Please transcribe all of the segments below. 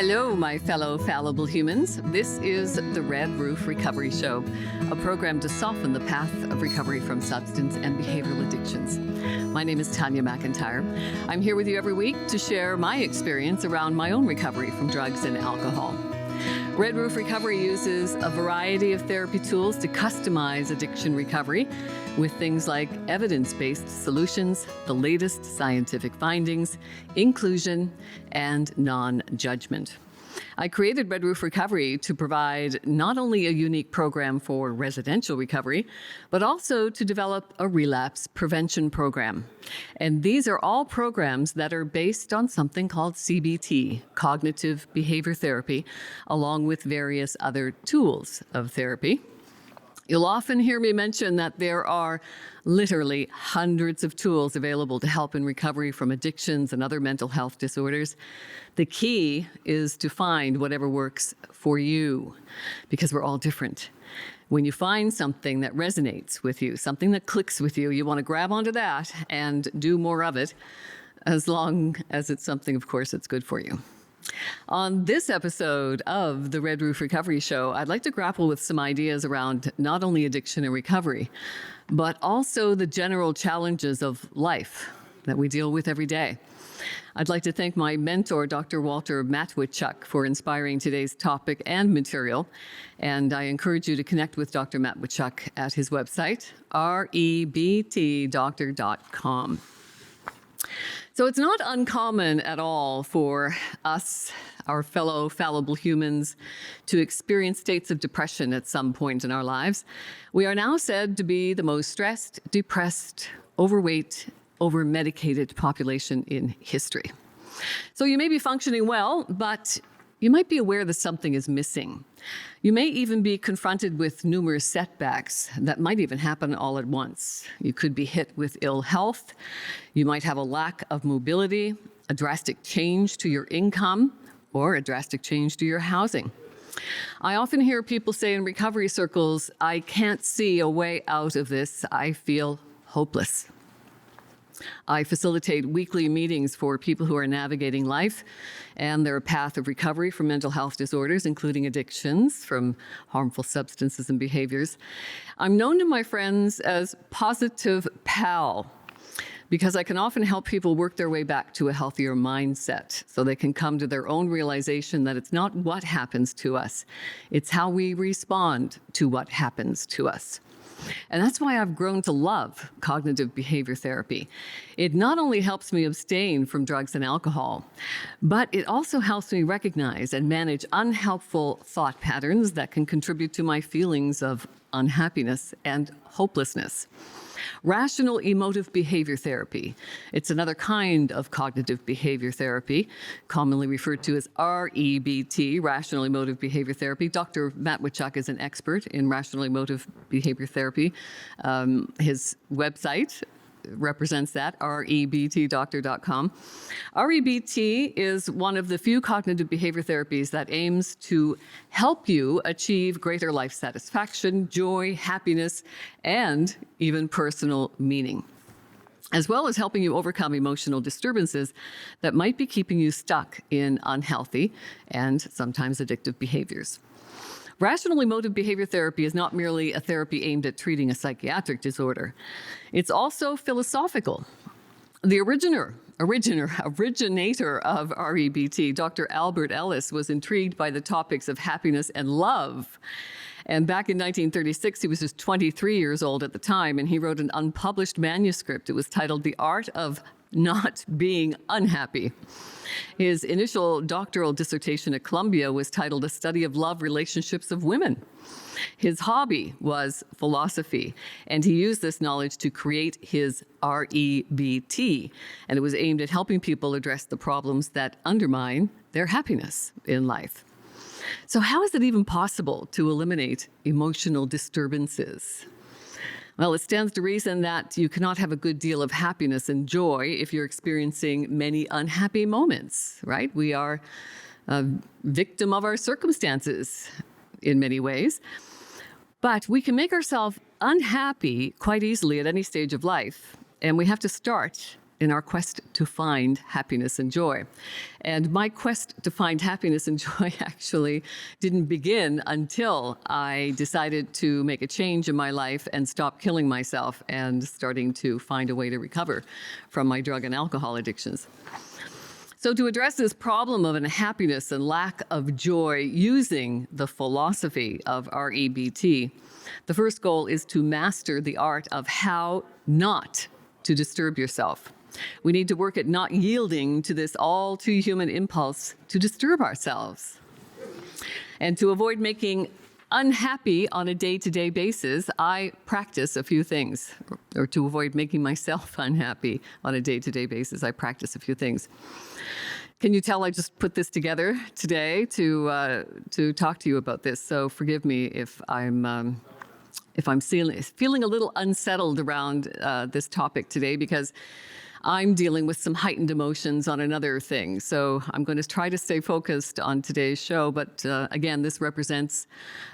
Hello, my fellow fallible humans. This is the Red Roof Recovery Show, a program to soften the path of recovery from substance and behavioral addictions. My name is Tanya McIntyre. I'm here with you every week to share my experience around my own recovery from drugs and alcohol. Red Roof Recovery uses a variety of therapy tools to customize addiction recovery with things like evidence-based solutions, the latest scientific findings, inclusion, and non-judgment. I created Red Roof Recovery to provide not only a unique program for residential recovery, but also to develop a relapse prevention program. And these are all programs that are based on something called CBT, cognitive behavior therapy, along with various other tools of therapy. You'll often hear me mention that there are literally hundreds of tools available to help in recovery from addictions and other mental health disorders. The key is to find whatever works for you, because we're all different. When you find something that resonates with you, something that clicks with you, you want to grab onto that and do more of it, as long as it's something, of course, that's good for you. On this episode of the Red Roof Recovery Show, I'd like to grapple with some ideas around not only addiction and recovery, but also the general challenges of life that we deal with every day. I'd like to thank my mentor, Dr. Walter Matweychuk, for inspiring today's topic and material. And I encourage you to connect with Dr. Matweychuk at his website, REBTdoctor.com. So it's not uncommon at all for us, our fellow fallible humans, to experience states of depression at some point in our lives. We are now said to be the most stressed, depressed, overweight, over-medicated population in history. So you may be functioning well, but you might be aware that something is missing. You may even be confronted with numerous setbacks that might even happen all at once. You could be hit with ill health. You might have a lack of mobility, a drastic change to your income, or a drastic change to your housing. I often hear people say in recovery circles, "I can't see a way out of this. I feel hopeless." I facilitate weekly meetings for people who are navigating life and their path of recovery from mental health disorders, including addictions from harmful substances and behaviors. I'm known to my friends as Positive Pal because I can often help people work their way back to a healthier mindset so they can come to their own realization that it's not what happens to us, it's how we respond to what happens to us. And that's why I've grown to love cognitive behavior therapy. It not only helps me abstain from drugs and alcohol, but it also helps me recognize and manage unhelpful thought patterns that can contribute to my feelings of unhappiness and hopelessness. Rational emotive behavior therapy. It's another kind of cognitive behavior therapy, commonly referred to as REBT, rational emotive behavior therapy. Dr. Matweychuk is an expert in rational emotive behavior therapy. His website represents that, REBTdoctor.com. REBT is one of the few cognitive behavior therapies that aims to help you achieve greater life satisfaction, joy, happiness, and even personal meaning, as well as helping you overcome emotional disturbances that might be keeping you stuck in unhealthy and sometimes addictive behaviors. Rational emotive behavior therapy is not merely a therapy aimed at treating a psychiatric disorder. It's also philosophical. The originator of REBT, Dr. Albert Ellis, was intrigued by the topics of happiness and love. And back in 1936, he was just 23 years old at the time, and he wrote an unpublished manuscript. It was titled The Art of Not Being Unhappy. His initial doctoral dissertation at Columbia was titled A Study of Love Relationships of Women. His hobby was philosophy, and he used this knowledge to create his REBT, and it was aimed at helping people address the problems that undermine their happiness in life. So how is it even possible to eliminate emotional disturbances? Well, it stands to reason that you cannot have a good deal of happiness and joy if you're experiencing many unhappy moments, right? We are a victim of our circumstances in many ways. But we can make ourselves unhappy quite easily at any stage of life, and we have to start in our quest to find happiness and joy. And my quest to find happiness and joy actually didn't begin until I decided to make a change in my life and stop killing myself and starting to find a way to recover from my drug and alcohol addictions. So to address this problem of unhappiness and lack of joy using the philosophy of REBT, the first goal is to master the art of how not to disturb yourself. We need to work at not yielding to this all too human impulse to disturb ourselves. And to avoid making unhappy on a day-to-day basis, I practice a few things. Or to avoid making myself unhappy on a day-to-day basis, I practice a few things. Can you tell I just put this together today to talk to you about this? So forgive me if I'm feeling a little unsettled around this topic today, because I'm dealing with some heightened emotions on another thing. So I'm going to try to stay focused on today's show. But again, this represents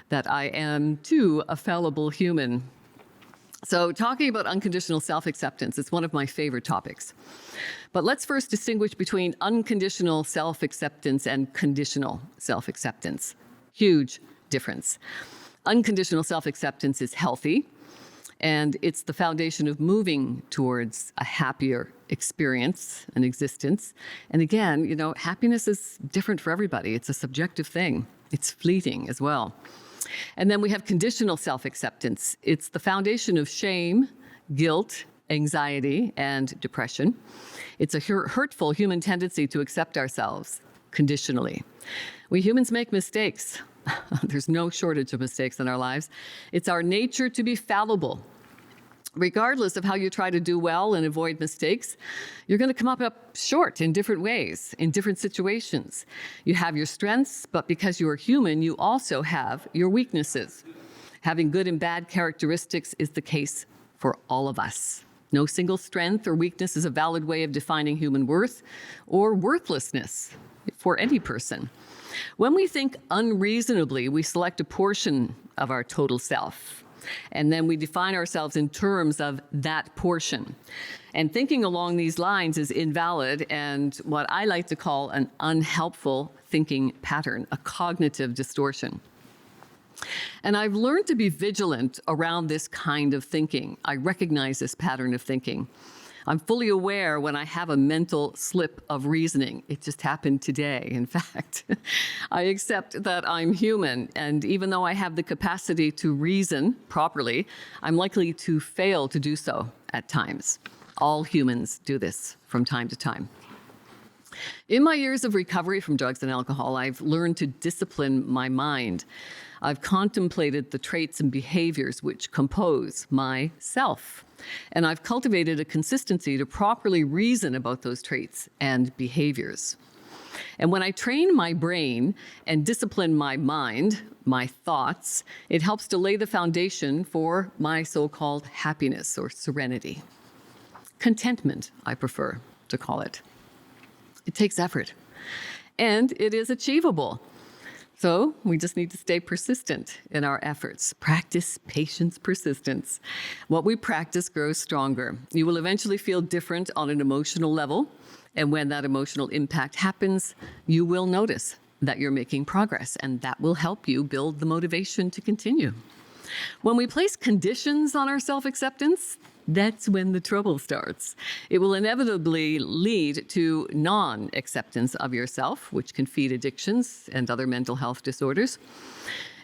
that I am too a fallible human. So talking about unconditional self-acceptance, it's one of my favorite topics. But let's first distinguish between unconditional self-acceptance and conditional self-acceptance. Huge difference. Unconditional self-acceptance is healthy, and it's the foundation of moving towards a happier experience and existence. And again, happiness is different for everybody. It's a subjective thing. It's fleeting as well. And then we have conditional self-acceptance. It's the foundation of shame, guilt, anxiety, and depression. It's a hurtful human tendency to accept ourselves conditionally. We humans make mistakes. There's no shortage of mistakes in our lives. It's our nature to be fallible. Regardless of how you try to do well and avoid mistakes, you're going to come up short in different ways, in different situations. You have your strengths, but because you are human, you also have your weaknesses. Having good and bad characteristics is the case for all of us. No single strength or weakness is a valid way of defining human worth or worthlessness for any person. When we think unreasonably, we select a portion of our total self, and then we define ourselves in terms of that portion. And thinking along these lines is invalid and what I like to call an unhelpful thinking pattern, a cognitive distortion. And I've learned to be vigilant around this kind of thinking. I recognize this pattern of thinking. I'm fully aware when I have a mental slip of reasoning. It just happened today, in fact. I accept that I'm human, and even though I have the capacity to reason properly, I'm likely to fail to do so at times. All humans do this from time to time. In my years of recovery from drugs and alcohol, I've learned to discipline my mind. I've contemplated the traits and behaviors which compose myself. And I've cultivated a consistency to properly reason about those traits and behaviors. And when I train my brain and discipline my mind, my thoughts, it helps to lay the foundation for my so-called happiness or serenity. Contentment, I prefer to call it. It takes effort, and it is achievable. So we just need to stay persistent in our efforts. Practice patience, persistence. What we practice grows stronger. You will eventually feel different on an emotional level, and when that emotional impact happens, you will notice that you're making progress, and that will help you build the motivation to continue. When we place conditions on our self-acceptance, that's when the trouble starts. It will inevitably lead to non-acceptance of yourself, which can feed addictions and other mental health disorders.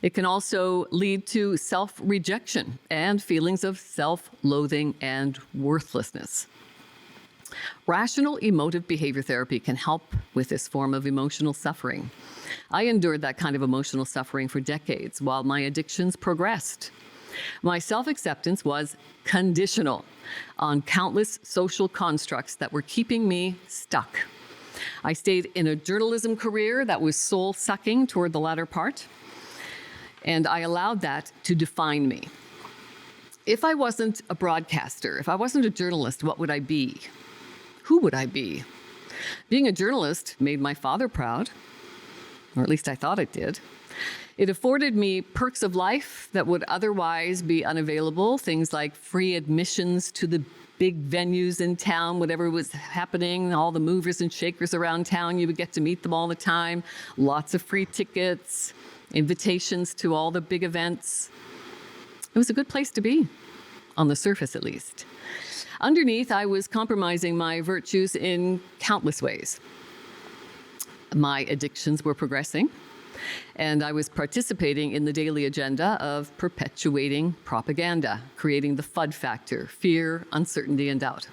It can also lead to self-rejection and feelings of self-loathing and worthlessness. Rational emotive behavior therapy can help with this form of emotional suffering. I endured that kind of emotional suffering for decades while my addictions progressed. My self-acceptance was conditional on countless social constructs that were keeping me stuck. I stayed in a journalism career that was soul-sucking toward the latter part, and I allowed that to define me. If I wasn't a broadcaster, if I wasn't a journalist, what would I be? Who would I be? Being a journalist made my father proud, or at least I thought it did. It afforded me perks of life that would otherwise be unavailable, things like free admissions to the big venues in town, whatever was happening, all the movers and shakers around town, you would get to meet them all the time. Lots of free tickets, invitations to all the big events. It was a good place to be, on the surface at least. Underneath, I was compromising my virtues in countless ways. My addictions were progressing, and I was participating in the daily agenda of perpetuating propaganda, creating the FUD factor, fear, uncertainty, and doubt.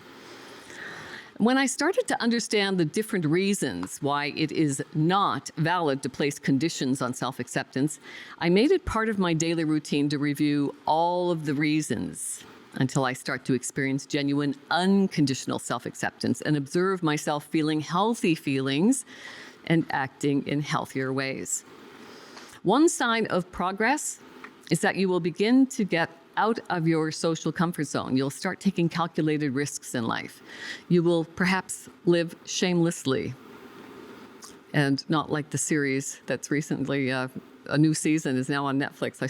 When I started to understand the different reasons why it is not valid to place conditions on self-acceptance, I made it part of my daily routine to review all of the reasons until I start to experience genuine unconditional self-acceptance and observe myself feeling healthy feelings and acting in healthier ways. One sign of progress is that you will begin to get out of your social comfort zone. You'll start taking calculated risks in life. You will perhaps live shamelessly, and not like the series that's recently, a new season is now on Netflix. I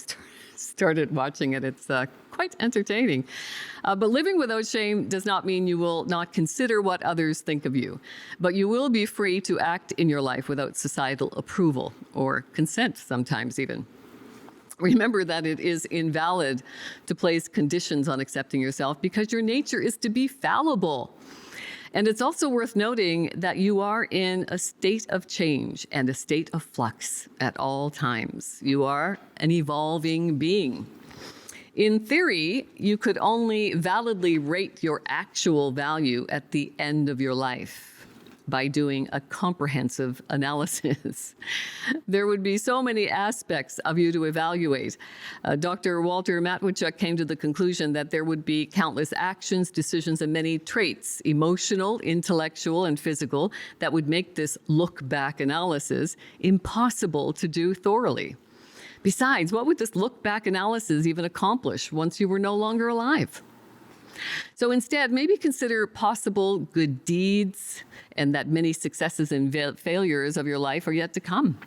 started watching it. It's quite entertaining. But living without shame does not mean you will not consider what others think of you, but you will be free to act in your life without societal approval or consent sometimes even. Remember that it is invalid to place conditions on accepting yourself because your nature is to be fallible. And it's also worth noting that you are in a state of change and a state of flux at all times. You are an evolving being. In theory, you could only validly rate your actual value at the end of your life by doing a comprehensive analysis. There would be so many aspects of you to evaluate. Dr. Walter Matweychuk came to the conclusion that there would be countless actions, decisions, and many traits, emotional, intellectual, and physical, that would make this look-back analysis impossible to do thoroughly. Besides, what would this look-back analysis even accomplish once you were no longer alive? So instead, maybe consider possible good deeds and that many successes and failures of your life are yet to come.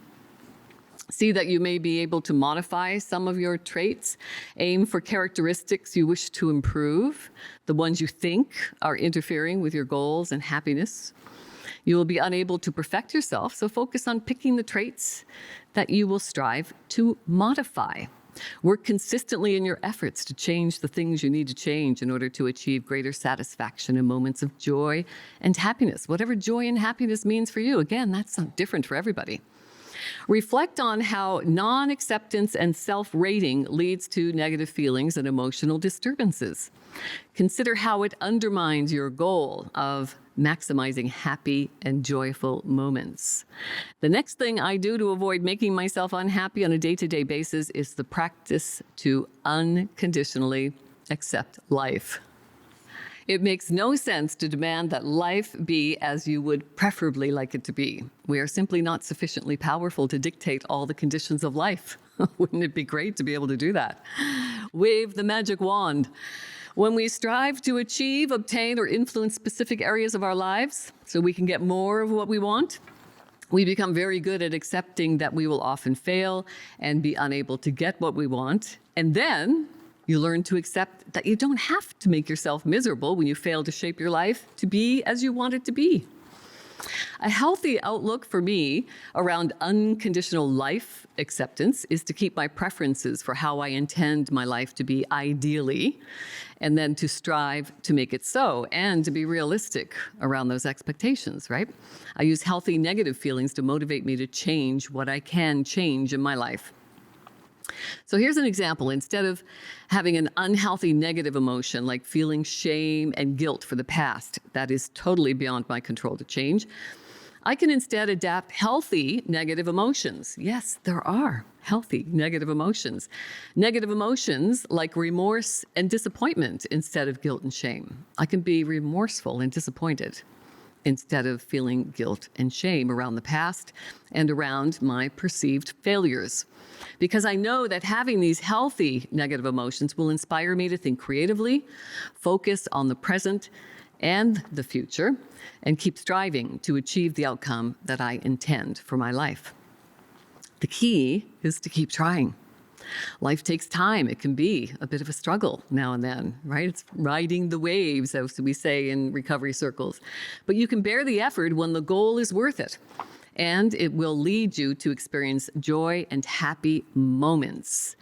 See that you may be able to modify some of your traits, aim for characteristics you wish to improve, the ones you think are interfering with your goals and happiness. You will be unable to perfect yourself, so focus on picking the traits that you will strive to modify. Work consistently in your efforts to change the things you need to change in order to achieve greater satisfaction and moments of joy and happiness. Whatever joy and happiness means for you, again, that's different for everybody. Reflect on how non-acceptance and self-rating leads to negative feelings and emotional disturbances. Consider how it undermines your goal of maximizing happy and joyful moments. The next thing I do to avoid making myself unhappy on a day-to-day basis is the practice to unconditionally accept life. It makes no sense to demand that life be as you would preferably like it to be. We are simply not sufficiently powerful to dictate all the conditions of life. Wouldn't it be great to be able to do that? Wave the magic wand. When we strive to achieve, obtain, or influence specific areas of our lives so we can get more of what we want, we become very good at accepting that we will often fail and be unable to get what we want. And then you learn to accept that you don't have to make yourself miserable when you fail to shape your life to be as you want it to be. A healthy outlook for me around unconditional life acceptance is to keep my preferences for how I intend my life to be ideally, and then to strive to make it so, and to be realistic around those expectations, right? I use healthy negative feelings to motivate me to change what I can change in my life. So here's an example. Instead of having an unhealthy negative emotion like feeling shame and guilt for the past, that is totally beyond my control to change, I can instead adapt healthy negative emotions. Yes, there are healthy negative emotions. Negative emotions like remorse and disappointment instead of guilt and shame. I can be remorseful and disappointed instead of feeling guilt and shame around the past and around my perceived failures. Because I know that having these healthy negative emotions will inspire me to think creatively, focus on the present and the future, and keep striving to achieve the outcome that I intend for my life. The key is to keep trying. Life takes time. It can be a bit of a struggle now and then, right? It's riding the waves, as we say in recovery circles. But you can bear the effort when the goal is worth it. And it will lead you to experience joy and happy moments.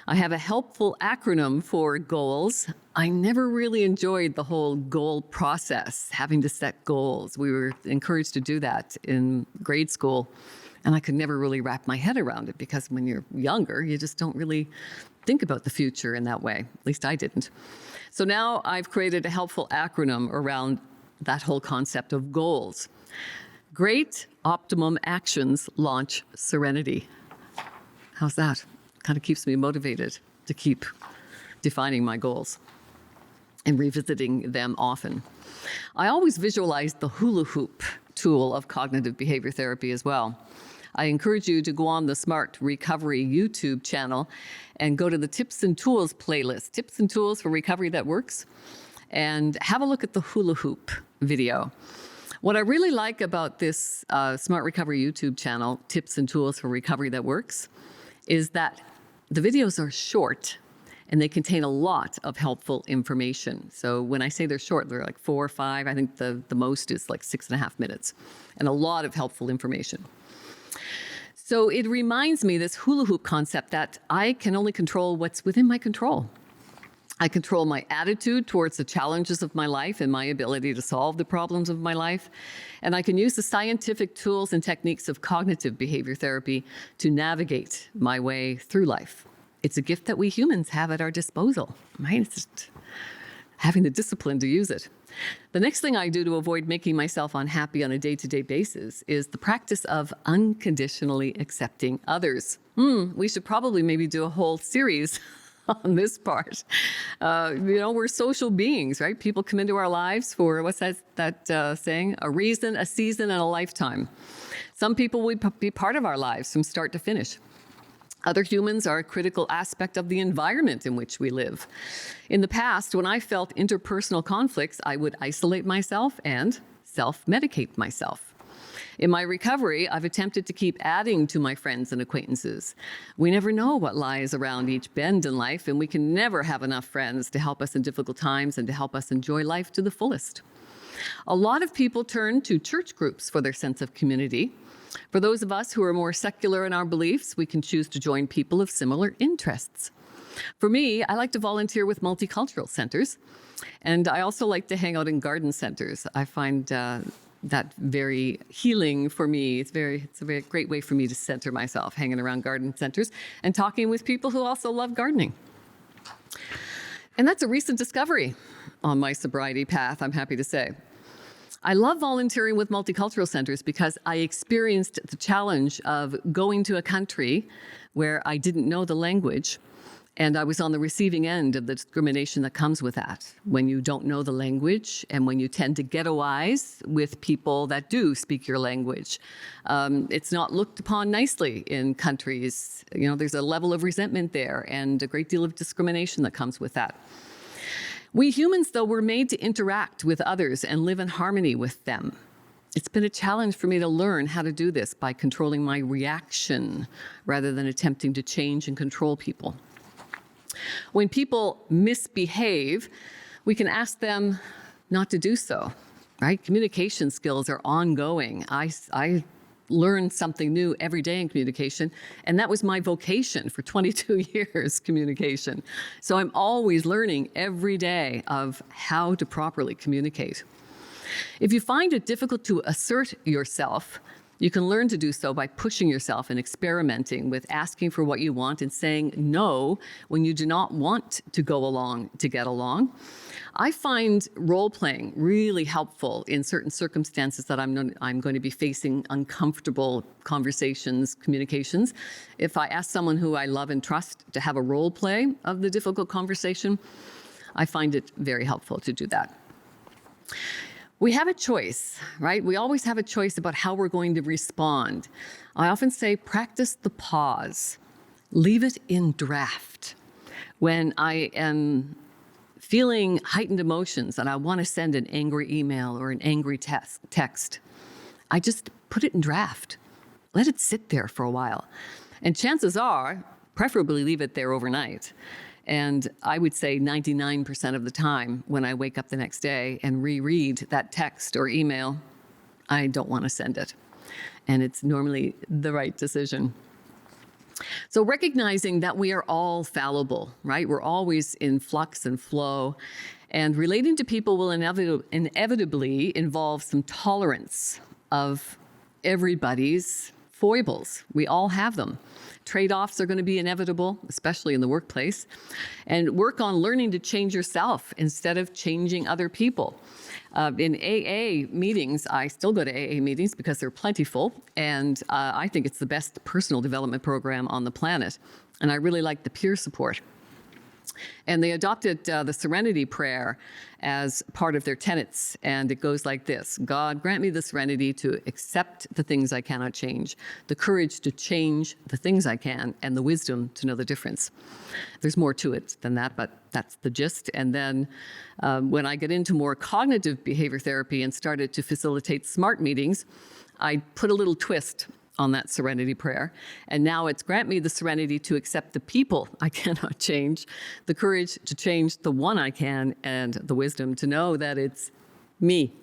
I have a helpful acronym for goals. I never really enjoyed the whole goal process, having to set goals. We were encouraged to do that in grade school, and I could never really wrap my head around it because when you're younger, you just don't really think about the future in that way. At least I didn't. So now I've created a helpful acronym around that whole concept of goals. Great optimum actions launch serenity. How's that? Kind of keeps me motivated to keep defining my goals and revisiting them often. I always visualize the hula hoop tool of cognitive behavior therapy as well. I encourage you to go on the Smart Recovery YouTube channel and go to the Tips and Tools playlist, Tips and Tools for Recovery That Works, and have a look at the hula hoop video. What I really like about this Smart Recovery YouTube channel, Tips and Tools for Recovery That Works, is that the videos are short and they contain a lot of helpful information. So when I say they're short, they're like 4 or 5. I think the most is like 6.5 minutes, and a lot of helpful information. So it reminds me, this hula hoop concept, that I can only control what's within my control. I control my attitude towards the challenges of my life and my ability to solve the problems of my life. And I can use the scientific tools and techniques of cognitive behavior therapy to navigate my way through life. It's a gift that we humans have at our disposal, right? It's just having the discipline to use it. The next thing I do to avoid making myself unhappy on a day-to-day basis is the practice of unconditionally accepting others. We should probably maybe do a whole series on this part. We're social beings, right? People come into our lives for, what's that saying? A reason, a season, and a lifetime. Some people will be part of our lives from start to finish. Other humans are a critical aspect of the environment in which we live. In the past, when I felt interpersonal conflicts, I would isolate myself and self-medicate myself. In my recovery, I've attempted to keep adding to my friends and acquaintances. We never know what lies around each bend in life, and we can never have enough friends to help us in difficult times and to help us enjoy life to the fullest. A lot of people turn to church groups for their sense of community. For those of us who are more secular in our beliefs, we can choose to join people of similar interests. For me, I like to volunteer with multicultural centers, and I also like to hang out in garden centers. I find that very healing for me. It's a very great way for me to center myself, hanging around garden centers and talking with people who also love gardening. And that's a recent discovery on my sobriety path, I'm happy to say. I love volunteering with multicultural centers because I experienced the challenge of going to a country where I didn't know the language, and I was on the receiving end of the discrimination that comes with that. When you don't know the language and when you tend to ghettoize with people that do speak your language, it's not looked upon nicely in countries. There's a level of resentment there and a great deal of discrimination that comes with that. We humans, though, were made to interact with others and live in harmony with them. It's been a challenge for me to learn how to do this by controlling my reaction rather than attempting to change and control people. When people misbehave, we can ask them not to do so, right? Communication skills are ongoing. I learn something new every day in communication, and that was my vocation for 22 years, communication. So I'm always learning every day of how to properly communicate. If you find it difficult to assert yourself, you can learn to do so by pushing yourself and experimenting with asking for what you want and saying no when you do not want to go along to get along. I find role-playing really helpful in certain circumstances that I'm going to be facing uncomfortable conversations, communications. If I ask someone who I love and trust to have a role play of the difficult conversation, I find it very helpful to do that. We have a choice, right? We always have a choice about how we're going to respond. I often say, practice the pause. Leave it in draft. When I am feeling heightened emotions and I want to send an angry email or an angry text, I just put it in draft. Let it sit there for a while. And chances are, preferably leave it there overnight. And I would say 99% of the time when I wake up the next day and reread that text or email, I don't want to send it. And it's normally the right decision. So recognizing that we are all fallible, right? We're always in flux and flow. And relating to people will inevitably involve some tolerance of everybody's foibles. We all have them. Trade-offs are going to be inevitable, especially in the workplace. And work on learning to change yourself instead of changing other people. In AA meetings, I still go to AA meetings because they're plentiful, and I think it's the best personal development program on the planet. And I really like the peer support. And they adopted the Serenity Prayer as part of their tenets. And it goes like this: God, grant me the serenity to accept the things I cannot change, the courage to change the things I can, and the wisdom to know the difference. There's more to it than that, but that's the gist. And then when I get into more cognitive behavior therapy and started to facilitate SMART meetings, I put a little twist on that serenity prayer. And now it's grant me the serenity to accept the people I cannot change, the courage to change the one I can, and the wisdom to know that it's me.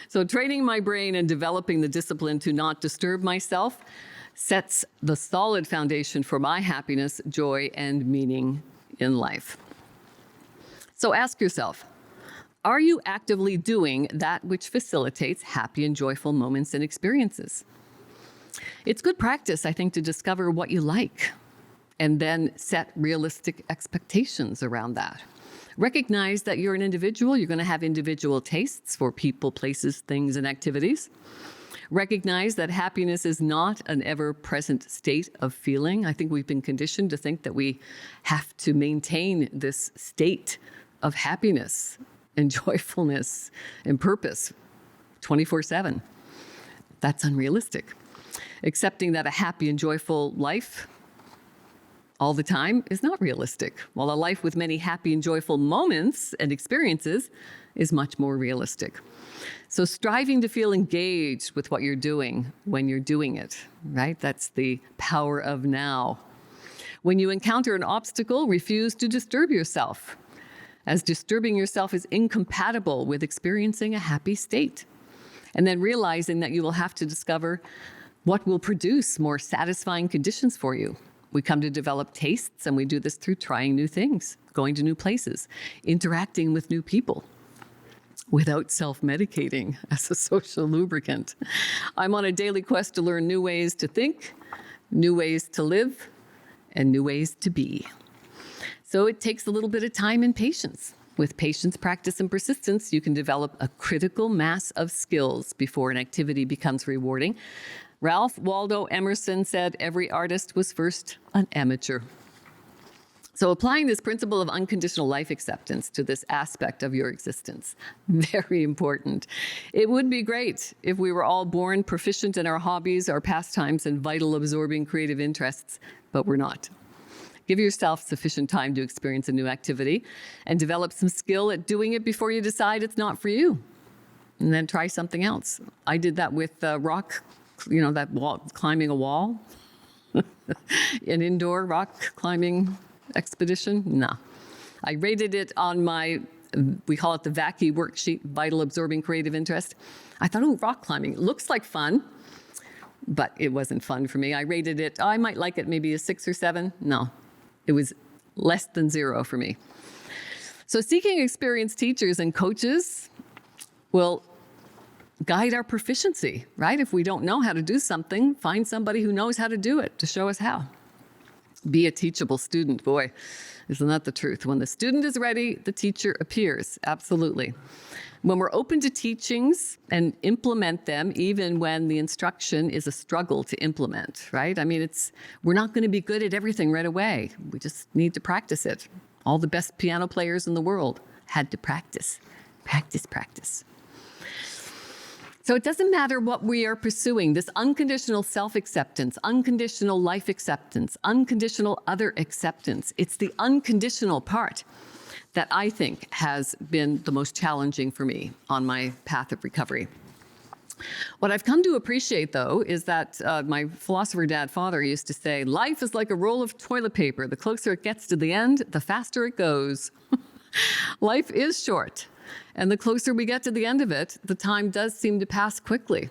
So training my brain and developing the discipline to not disturb myself sets the solid foundation for my happiness, joy, and meaning in life. So ask yourself, are you actively doing that which facilitates happy and joyful moments and experiences? It's good practice, I think, to discover what you like and then set realistic expectations around that. Recognize that you're an individual. You're going to have individual tastes for people, places, things, and activities. Recognize that happiness is not an ever-present state of feeling. I think we've been conditioned to think that we have to maintain this state of happiness and joyfulness and purpose 24/7. That's unrealistic. Accepting that a happy and joyful life all the time is not realistic, while a life with many happy and joyful moments and experiences is much more realistic. So striving to feel engaged with what you're doing when you're doing it, right? That's the power of now. When you encounter an obstacle, refuse to disturb yourself, as disturbing yourself is incompatible with experiencing a happy state. And then realizing that you will have to discover what will produce more satisfying conditions for you. We come to develop tastes, and we do this through trying new things, going to new places, interacting with new people, without self-medicating as a social lubricant. I'm on a daily quest to learn new ways to think, new ways to live, and new ways to be. So it takes a little bit of time and patience. With patience, practice, and persistence, you can develop a critical mass of skills before an activity becomes rewarding. Ralph Waldo Emerson said every artist was first an amateur. So applying this principle of unconditional life acceptance to this aspect of your existence, very important. It would be great if we were all born proficient in our hobbies, our pastimes, and vital absorbing creative interests, but we're not. Give yourself sufficient time to experience a new activity and develop some skill at doing it before you decide it's not for you. And then try something else. I did that with rock, that wall, climbing a wall, an indoor rock climbing expedition. No. I rated it on we call it the VACI worksheet, Vital Absorbing Creative Interest. I thought, rock climbing looks like fun, but it wasn't fun for me. I rated it, I might like it maybe a 6 or 7. No, it was less than 0 for me. So seeking experienced teachers and coaches will guide our proficiency, right? If we don't know how to do something, find somebody who knows how to do it to show us how. Be a teachable student. Boy, isn't that the truth? When the student is ready, the teacher appears. Absolutely. When we're open to teachings and implement them, even when the instruction is a struggle to implement, right? I mean, we're not going to be good at everything right away. We just need to practice it. All the best piano players in the world had to practice, practice, practice. So it doesn't matter what we are pursuing, this unconditional self-acceptance, unconditional life acceptance, unconditional other acceptance. It's the unconditional part that I think has been the most challenging for me on my path of recovery. What I've come to appreciate, though, is that my philosopher father used to say, life is like a roll of toilet paper. The closer it gets to the end, the faster it goes. Life is short, and the closer we get to the end of it, the time does seem to pass quickly.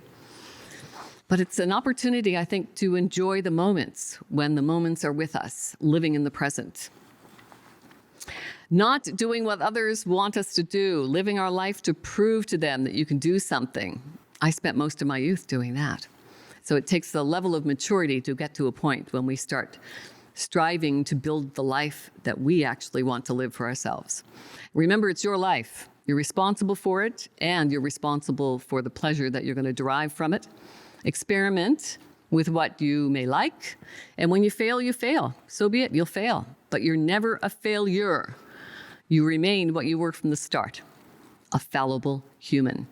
But it's an opportunity, I think, to enjoy the moments when the moments are with us, living in the present. Not doing what others want us to do, living our life to prove to them that you can do something. I spent most of my youth doing that. So it takes a level of maturity to get to a point when we start striving to build the life that we actually want to live for ourselves. Remember, it's your life. You're responsible for it, and you're responsible for the pleasure that you're going to derive from it. Experiment with what you may like, and when you fail, you fail. So be it, you'll fail. But you're never a failure. You remain what you were from the start, a fallible human.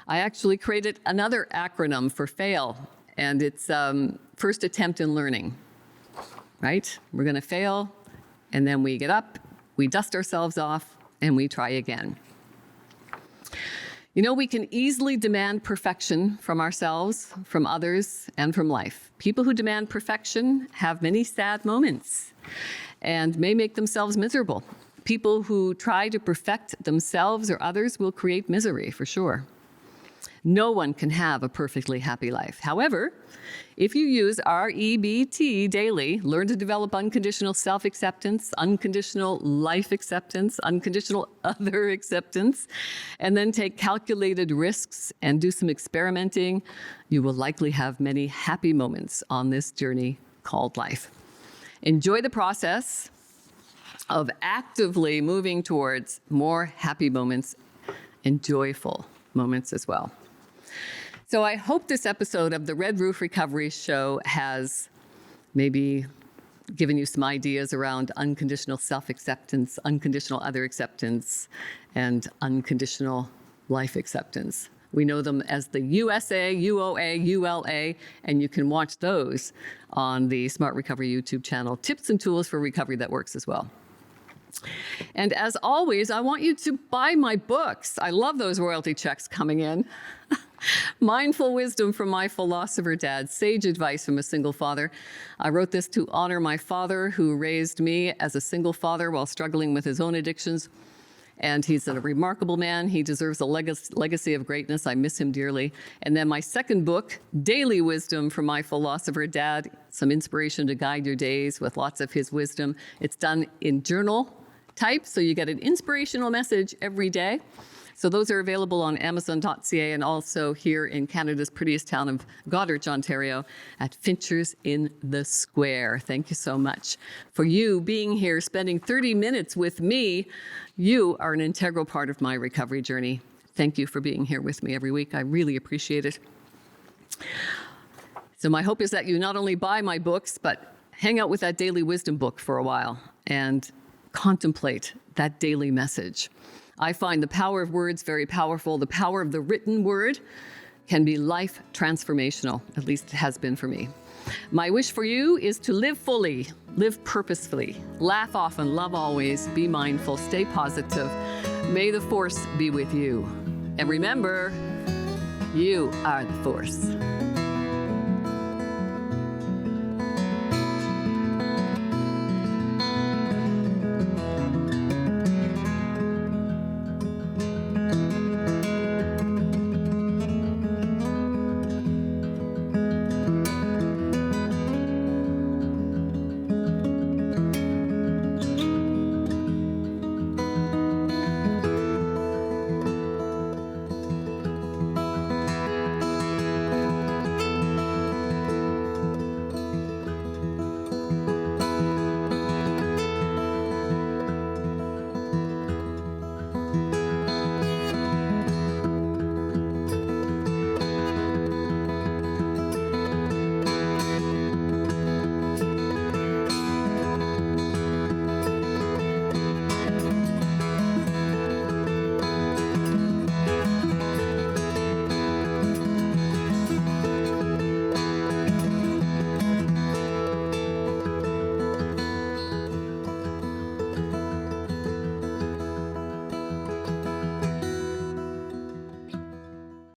I actually created another acronym for FAIL, and it's first attempt in learning, right? We're going to fail, and then we get up, we dust ourselves off, and we try again. You know, we can easily demand perfection from ourselves, from others, and from life. People who demand perfection have many sad moments and may make themselves miserable. People who try to perfect themselves or others will create misery, for sure. No one can have a perfectly happy life. However, if you use REBT daily, learn to develop unconditional self-acceptance, unconditional life acceptance, unconditional other acceptance, and then take calculated risks and do some experimenting, you will likely have many happy moments on this journey called life. Enjoy the process of actively moving towards more happy moments and joyful moments as well. So I hope this episode of the Red Roof Recovery Show has maybe given you some ideas around unconditional self-acceptance, unconditional other acceptance, and unconditional life acceptance. We know them as the USA, UOA, ULA, and you can watch those on the Smart Recovery YouTube channel. Tips and tools for recovery that works as well. And as always, I want you to buy my books. I love those royalty checks coming in. Mindful Wisdom from My Philosopher Dad, Sage Advice from a Single Father. I wrote this to honor my father who raised me as a single father while struggling with his own addictions. And he's a remarkable man. He deserves a legacy of greatness. I miss him dearly. And then my second book, Daily Wisdom from My Philosopher Dad, some inspiration to guide your days with lots of his wisdom. It's done in journal type, so you get an inspirational message every day. So those are available on Amazon.ca and also here in Canada's prettiest town of Goderich, Ontario at Finchers in the Square. Thank you so much for you being here, spending 30 minutes with me. You are an integral part of my recovery journey. Thank you for being here with me every week. I really appreciate it. So my hope is that you not only buy my books, but hang out with that daily wisdom book for a while and contemplate that daily message. I find the power of words very powerful. The power of the written word can be life transformational, at least it has been for me. My wish for you is to live fully, live purposefully, laugh often, love always, be mindful, stay positive. May the force be with you. And remember, you are the force.